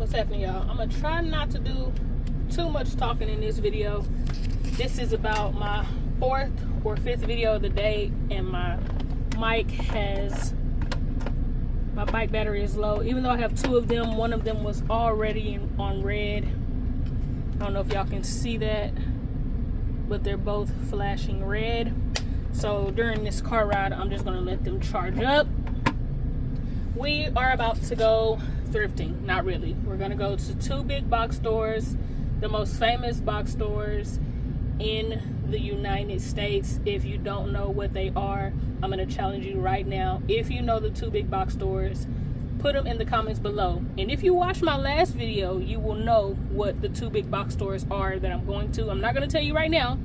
What's happening, y'all? I'm gonna try not to do too much talking in this video. This is about my 4th or 5th video of the day, and my mic battery is low. Even though I have 2 of them, one of them was already on red. I don't know if y'all can see that, but they're both flashing red. So during this car ride, I'm just gonna let them charge up. We are about to go thrifting. Not really. We're gonna go to 2 big box stores, the most famous box stores in the United States. If you don't know what they are, I'm gonna challenge you right now. If you know the 2 big box stores, put them in the comments below. And if you watch my last video, you will know what the 2 big box stores are that I'm going to. I'm not gonna tell you right now.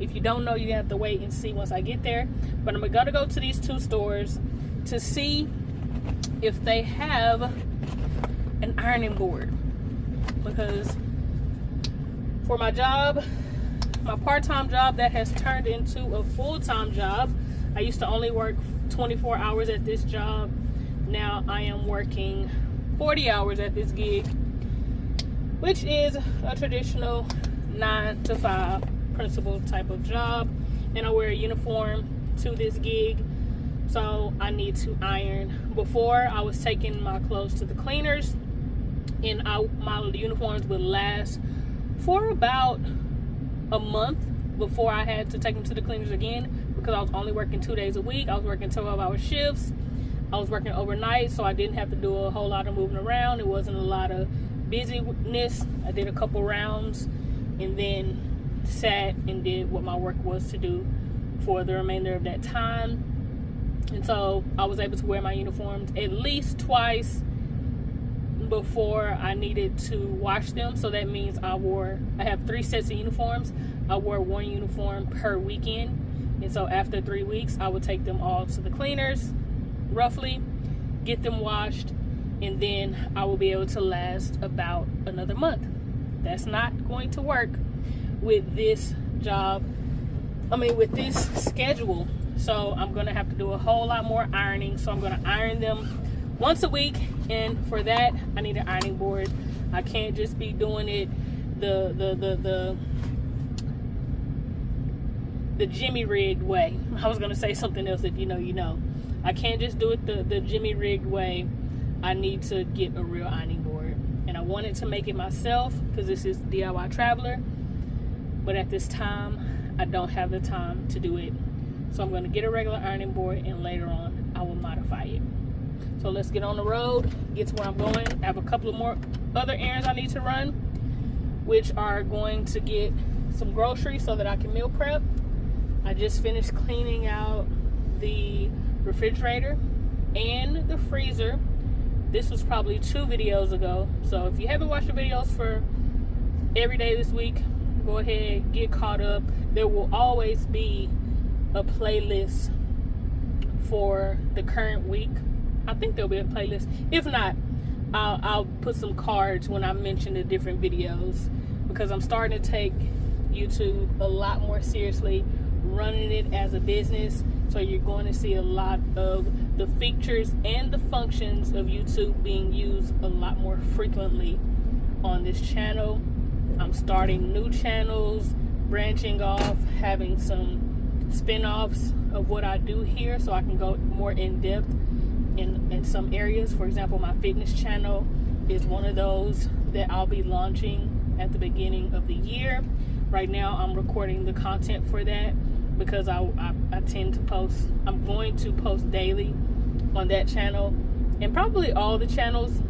If you don't know, you have to wait and see once I get there. But I'm gonna go to these 2 stores to see if they have an ironing board. Because for my job, my part-time job that has turned into a full-time job, I used to only work 24 hours at this job. Now I am working 40 hours at this gig, which is a traditional 9 to 5 principal type of job, and I wear a uniform to this gig, so I need to iron. Before, I was taking my clothes to the cleaners, and my uniforms would last for about a month before I had to take them to the cleaners again, because I was only working 2 days a week. I was working 12-hour shifts. I was working overnight, so I didn't have to do a whole lot of moving around. It wasn't a lot of busyness. I did a couple rounds and then sat and did what my work was to do for the remainder of that time. And so I was able to wear my uniforms at least twice before I needed to wash them. So that means I have 3 sets of uniforms. I wore 1 uniform per weekend. And so after 3 weeks, I would take them all to the cleaners, roughly, get them washed, and then I will be able to last about another month. That's not going to work with this job, with this schedule. So I'm gonna have to do a whole lot more ironing. So I'm gonna iron them once a week, and for that I need an ironing board. I can't just be doing it the Jimmy rigged way. I was gonna say something else. If you know, you know. I can't just do it the Jimmy rigged way. I need to get a real ironing board, and I wanted to make it myself because this is DIY Traveler, but at this time I don't have the time to do it. So I'm going to get a regular ironing board, and later on I will modify it. So let's get on the road, get to where I'm going. I have a couple of more other errands I need to run, which are going to get some groceries so that I can meal prep. I just finished cleaning out the refrigerator and the freezer. This was probably 2 videos ago. So if you haven't watched the videos for every day this week, go ahead, get caught up. There will always be a playlist for the current week. I think there'll be a playlist. If not, I'll put some cards when I mention the different videos, because I'm starting to take YouTube a lot more seriously, running it as a business. So you're going to see a lot of the features and the functions of YouTube being used a lot more frequently on this channel. I'm starting new channels, branching off, having some spin-offs of what I do here, so I can go more in depth in some areas. For example, my fitness channel is one of those that I'll be launching at the beginning of the year. Right now I'm recording the content for that because I tend to post. I'm going to post daily on that channel, and probably all the channels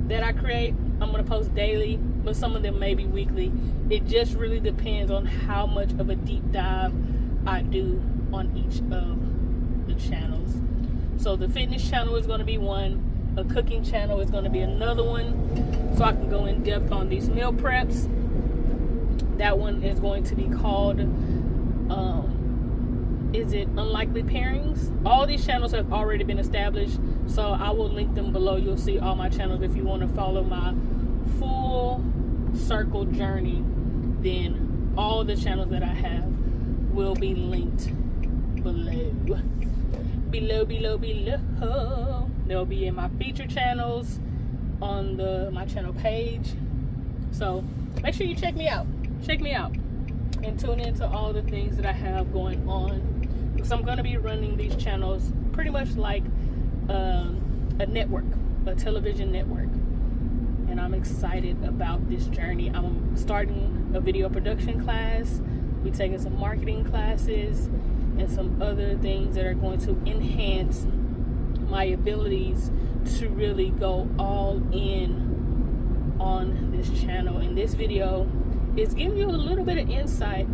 that I create I'm going to post daily, but some of them may be weekly. It just really depends on how much of a deep dive I do on each of the channels. So the fitness channel is going to be one, a cooking channel is going to be another one, so I can go in depth on these meal preps. That one is going to be called is it Unlikely Pairings? All these channels have already been established, so I will link them below. You'll see all my channels. If you want to follow my full circle journey, then all the channels that I have will be linked below. Below. They'll be in my feature channels, on my channel page. So make sure you check me out. Check me out and tune into all the things that I have going on, because I'm going to be running these channels pretty much like a network, a television network. And I'm excited about this journey. I'm starting a video production class. We're taking some marketing classes and some other things that are going to enhance my abilities to really go all in on this channel. And this video is giving you a little bit of insight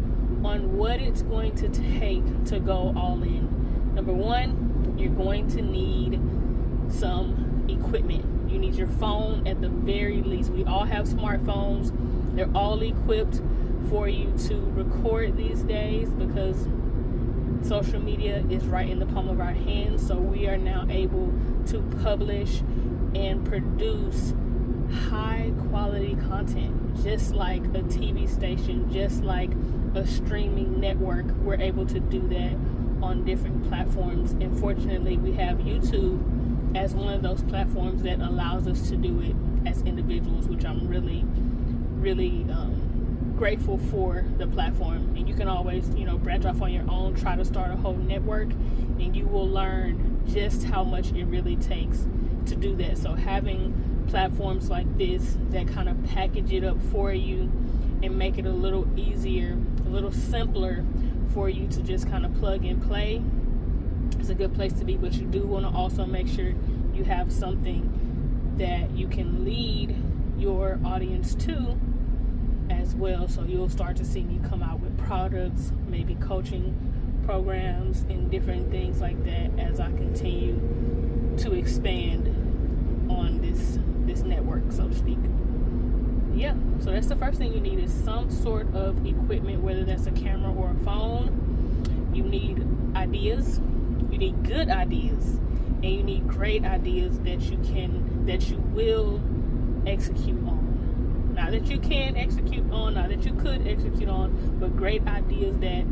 on what it's going to take to go all in. Number one, you're going to need some equipment. You need your phone at the very least. We all have smartphones. They're all equipped for you to record these days, because social media is right in the palm of our hands. So we are now able to publish and produce high quality content, just like a TV station, just like a streaming network. We're able to do that on different platforms. And fortunately, we have YouTube as one of those platforms that allows us to do it as individuals, which I'm really grateful for the platform. And you can always, branch off on your own, try to start a whole network, and you will learn just how much it really takes to do that. So having platforms like this that kind of package it up for you and make it a little easier, a little simpler for you to just kind of plug and play, it's a good place to be. But you do want to also make sure you have something that you can lead your audience to as well. So you'll start to see me come out with products, maybe coaching programs and different things like that as I continue to expand on this network, so to speak. Yeah, so that's the first thing you need, is some sort of equipment, whether that's a camera or a phone. You need ideas. You need good ideas, and you need great ideas that you will execute on. Not that you can execute on, not that you could execute on, but great ideas that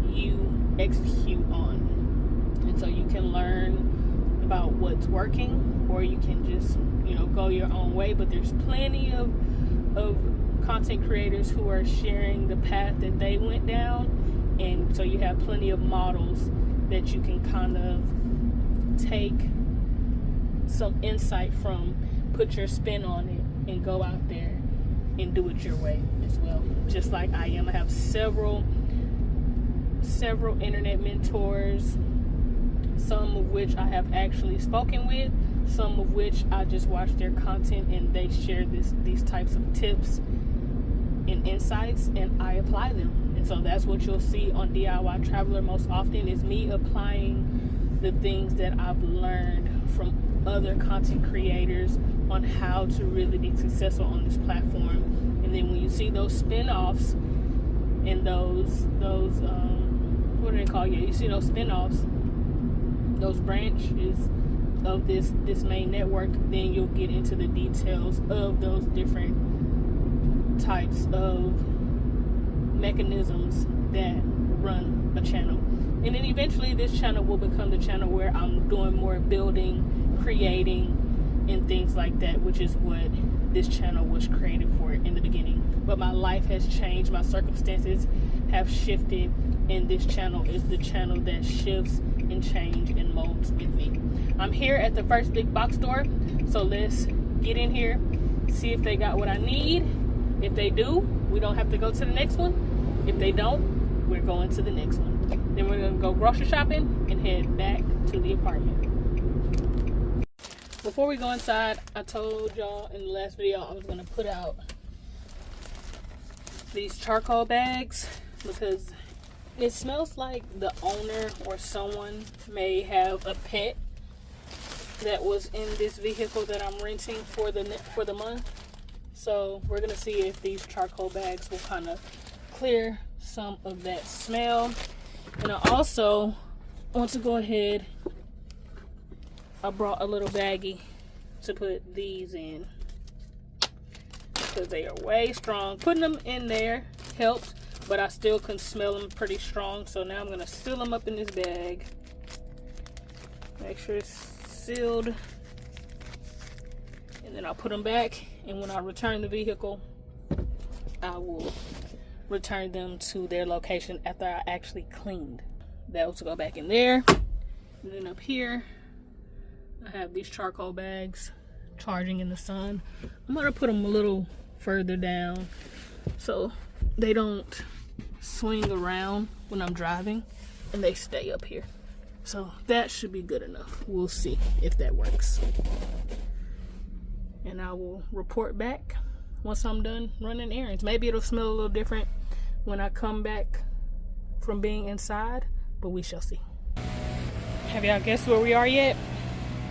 you execute on. And so you can learn about what's working, or you can just, go your own way. But there's plenty of content creators who are sharing the path that they went down. And so you have plenty of models that you can kind of take some insight from, put your spin on it, and go out there and do it your way as well. Just like I am. I have several internet mentors, some of which I have actually spoken with, some of which I just watch their content and they share these types of tips and insights, and I apply them. And so that's what you'll see on DIY Traveler most often, is me applying the things that I've learned from other content creators on how to really be successful on this platform. And then when you see those spin-offs and those what do they call you? You see those spin-offs, those branches of this main network, then you'll get into the details of those different types of mechanisms that run a channel. And then eventually this channel will become the channel where I'm doing more building, creating, and things like that, which is what this channel was created for in the beginning. But my life has changed, my circumstances have shifted, and this channel is the channel that shifts and changes and molds with me. I'm here at the First Big Box Store, so let's get in here, see if they got what I need. If they do, we don't have to go to the next one. If they don't, we're going to the next one. Then we're gonna go grocery shopping and head back to the apartment. Before we go inside, I told y'all in the last video I was gonna put out these charcoal bags because it smells like the owner or someone may have a pet that was in this vehicle that I'm renting for the month. So we're gonna see if these charcoal bags will kind of clear some of that smell. And I also want to go ahead, I brought a little baggie to put these in because they are way strong. Putting them in there helped, but I still can smell them pretty strong. So now I'm gonna seal them up in this bag. Make sure it's sealed. and then I'll put them back, and when I return the vehicle, I will return them to their location after I actually cleaned. Those will go back in there. And then up here, I have these charcoal bags charging in the sun. I'm gonna put them a little further down so they don't swing around when I'm driving, and they stay up here. So that should be good enough. We'll see if that works. And I will report back once I'm done running errands. Maybe it'll smell a little different when I come back from being inside, but we shall see. Have y'all guessed where we are yet?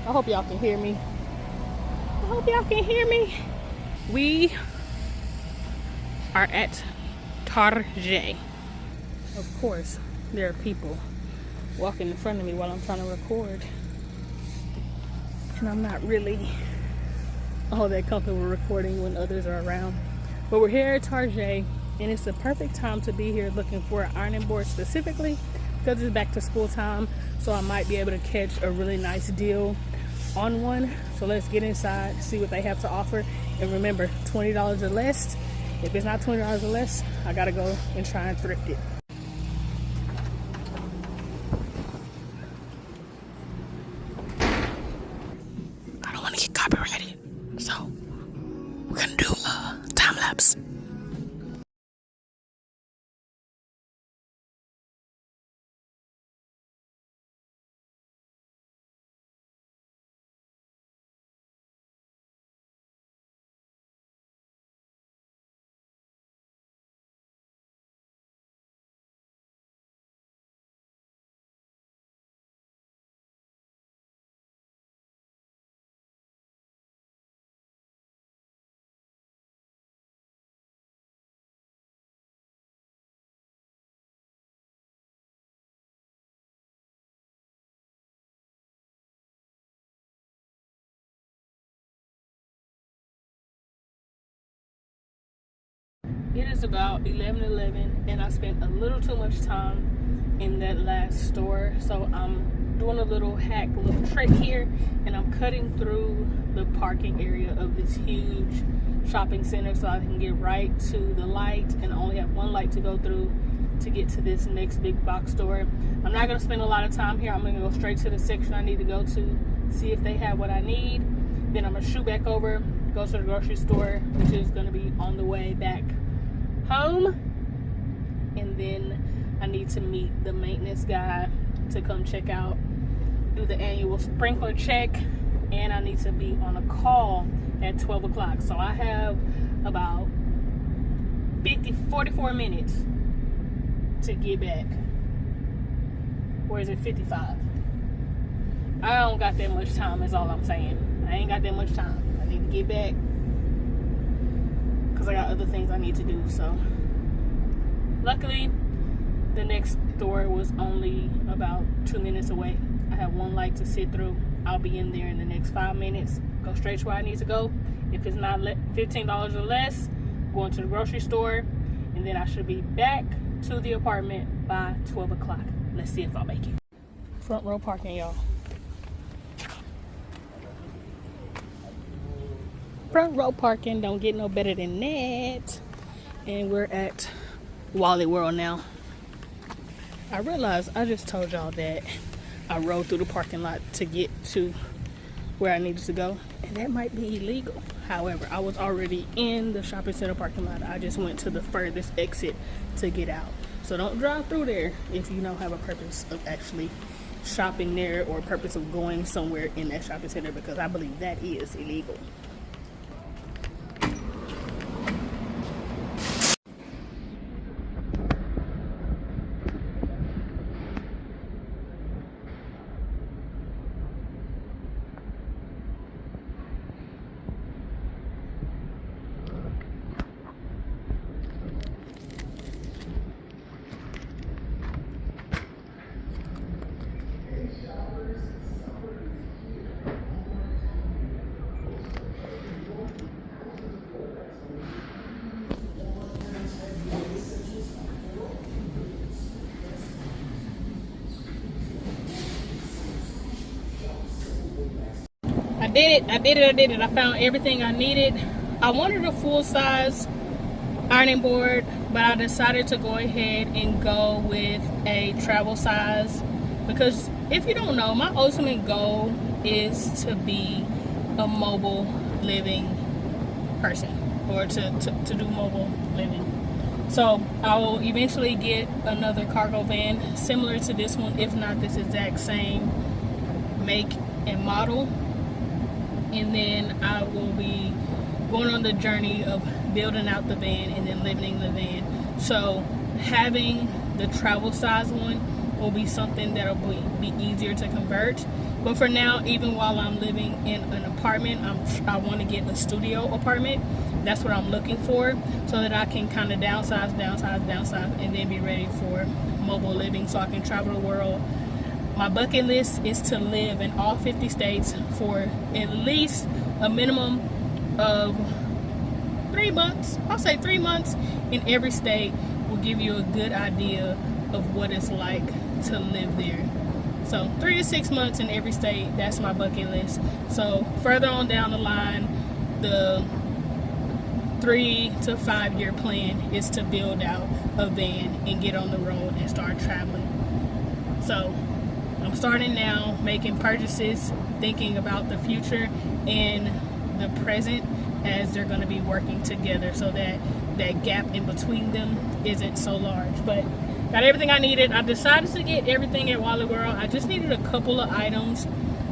I hope y'all can hear me. I hope y'all can hear me. We are at Target. Of course, there are people walking in front of me while I'm trying to record. And I'm not really all that comfortable recording when others are around. But we're here at Target, and it's the perfect time to be here looking for an ironing board specifically because it's back to school time, so I might be able to catch a really nice deal on one. So let's get inside, see what they have to offer. And remember, $20 or less. If it's not $20 or less, I gotta go and try and thrift it. I don't want to get copyrighted, so we're gonna do a time lapse. It is about 11:11, and I spent a little too much time in that last store, so I'm doing a little trick here, and I'm cutting through the parking area of this huge shopping center so I can get right to the light and only have one light to go through to get to this next big box store. I'm not going to spend a lot of time here. I'm going to go straight to the section I need to go to, see if they have what I need. Then I'm going to shoot back over, go to the grocery store, which is going to be on the way back home, and then I need to meet the maintenance guy to come check out, do the annual sprinkler check, and I need to be on a call at 12 o'clock. So I have about 44 minutes to get back. Or is it 55? I don't got that much time, is all I'm saying. I ain't got that much time. I need to get back because I got other things I need to do. So luckily the next store was only about 2 minutes away. I have one light to sit through. I'll be in there in the next 5 minutes, go straight to where I need to go. If it's not $15 or less, going to the grocery store, and then I should be back to the apartment by 12 o'clock. Let's see if I'll make it. Front row parking, y'all. Front row parking, don't get no better than that. And we're at Wally World now. I realized I just told y'all that I rode through the parking lot to get to where I needed to go, and that might be illegal. However, I was already in the shopping center parking lot. I just went to the furthest exit to get out. So don't drive through there if you don't have a purpose of actually shopping there or a purpose of going somewhere in that shopping center, because I believe that is illegal. did it. I found everything I needed. I wanted a full-size ironing board, but I decided to go ahead and go with a travel size, because if you don't know, my ultimate goal is to be a mobile living person, or to do mobile living. So I will eventually get another cargo van similar to this one, if not this exact same make and model, and then I will be going on the journey of building out the van and then living in the van. So having the travel size one will be something that'll be easier to convert. But for now, even while I'm living in an apartment, I want to get a studio apartment. That's what I'm looking for, so that I can kind of downsize, and then be ready for mobile living, so I can travel the world. My bucket list is to live in all 50 states for at least a minimum of 3 months. I'll say 3 months in every state will give you a good idea of what it's like to live there. So 3 to 6 months in every state, that's my bucket list. So further on down the line, the 3 to 5 year plan is to build out a van and get on the road and start traveling. So I'm starting now, making purchases, thinking about the future and the present, as they're going to be working together, so that that gap in between them isn't so large. But got everything I needed. I decided to get everything at Wally World. I just needed a couple of items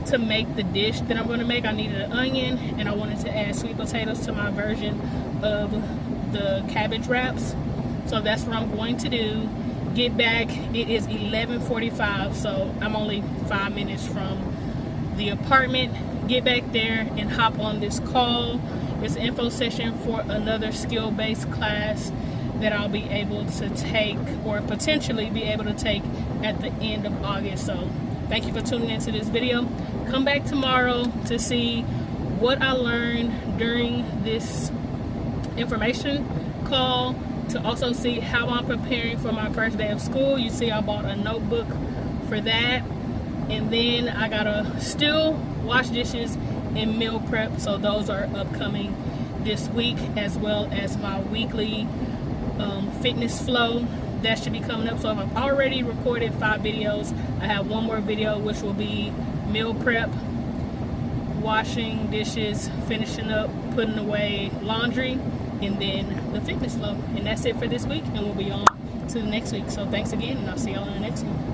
to make the dish that I'm going to make. I needed an onion, and I wanted to add sweet potatoes to my version of the cabbage wraps. So that's what I'm going to do. Get back. It is 11:45, so I'm only 5 minutes from the apartment. Get back there and hop on this call. It's an info session for another skill-based class that I'll be able to take, or potentially be able to take, at the end of August. So thank you for tuning into this video. Come back tomorrow to see what I learned during this information call, to also see how I'm preparing for my first day of school. You see I bought a notebook for that, and then I gotta still wash dishes and meal prep, so those are upcoming this week, as well as my weekly fitness flow that should be coming up. So I've already recorded 5 videos. I have one more video, which will be meal prep, washing dishes, finishing up, putting away laundry, and then the fitness flow. And that's it for this week, and we'll be on to the next week. So thanks again, and I'll see y'all in the next one.